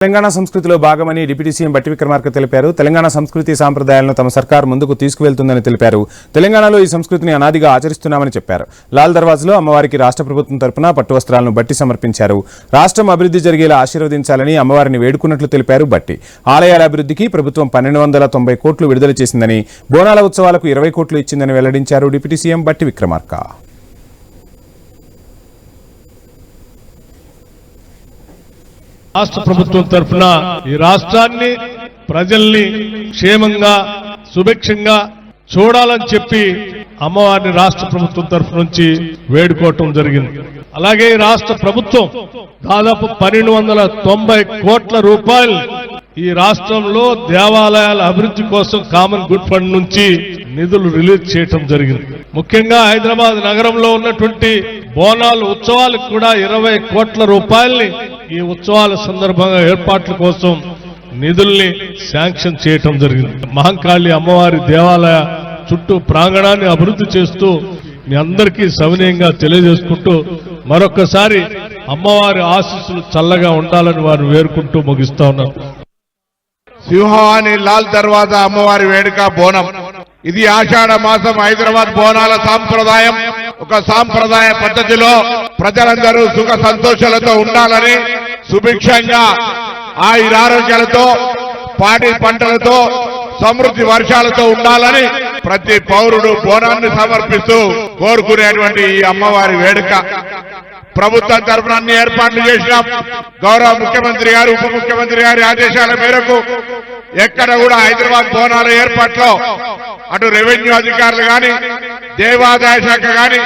తెలంగాణ సంస్కృతిలో భాగమని deputy CM బట్టి విక్రమార్క తెలిపారు. తెలంగాణ సంస్కృతి సాంప్రదాయాలను తమ సర్కార్ ముందుకు తీసుకువెళ్తుందని తెలిపారు. తెలంగాణలో ఈ సంస్కృతిని అనాదిగా ఆచరిస్తున్నామని చెప్పారు. లాల్ దర్వాజలో అమ్మవారికి రాష్ట్ర ప్రభుత్వం తరపున పట్టు వస్త్రాలను బట్టి సమర్పించారు. రాష్ట్రం అభివృద్ధి జరిగేలా ఆశీర్వదించాలని అమ్మవారిని వేడుకున్నట్లు తెలిపారు బట్టి. ఆలయాల అభివృద్ధికి ప్రభుత్వం 1290 కోట్లు విడుదల చేసిందని, బోనాల ఉత్సవాలకు 20 కోట్లు ఇచ్చిందని వెల్లడించారు డిప్యూటీ సీఎం బట్టి విక్రమార్క. రాష్ట్ర ప్రభుత్వం తరఫున ఈ రాష్ట్రాన్ని ప్రజల్ని క్షేమంగా సుభిక్షంగా చూడాలని చెప్పి అమ్మవారిని రాష్ట్ర ప్రభుత్వం తరఫు నుంచి వేడుకోవటం జరిగింది. అలాగే రాష్ట్ర ప్రభుత్వం దాదాపు 1290 కోట్ల రూపాయలు ఈ రాష్ట్రంలో దేవాలయాల అభివృద్ధి కోసం కామన్ గుడ్ ఫండ్ నుంచి నిధులు రిలీజ్ చేయటం జరిగింది. ముఖ్యంగా హైదరాబాద్ నగరంలో ఉన్నటువంటి బోనాలు ఉత్సవాలకు కూడా 20 కోట్ల రూపాయల్ని ఈ ఉత్సవాల సందర్భంగా ఏర్పాట్ల కోసం నిధుల్ని శాంక్షన్ చేయటం జరిగింది. మహంకాళి అమ్మవారి దేవాలయ చుట్టూ ప్రాంగణాన్ని అభివృద్ధి చేస్తూ మీ అందరికీ సవినయంగా తెలియజేసుకుంటూ మరొకసారి అమ్మవారి ఆశీస్సులు చల్లగా ఉండాలని వారు వేరుకుంటూ ముగిస్తా ఉన్నారు. సింహవాణి లాల్ దర్వాజా అమ్మవారి వేడుక బోనం. ఇది ఆషాఢ మాసం హైదరాబాద్ బోనాల సాంప్రదాయం. ఒక సాంప్రదాయ పద్ధతిలో ప్రజలందరూ సుఖ సంతోషాలతో ఉండాలని, సుభిక్షంగా ఆయురారోగ్యాలతో, పాడి పంటలతో, సమృద్ధి వర్షాలతో ఉండాలని ప్రతి పౌరుడు బోనాన్ని సమర్పిస్తూ కోరుకునేటువంటి ఈ అమ్మవారి వేడుక ప్రభుత్వం తరఫున అన్ని ఏర్పాట్లు చేసినాం. గౌరవ ముఖ్యమంత్రి గారు, ఉప ముఖ్యమంత్రి గారి ఆదేశాల మేరకు ఎక్కడ కూడా హైదరాబాద్ బోనాల ఏర్పాట్లో అటు రెవెన్యూ అధికారులు కానీ, దేవాదాయ శాఖ కానీ,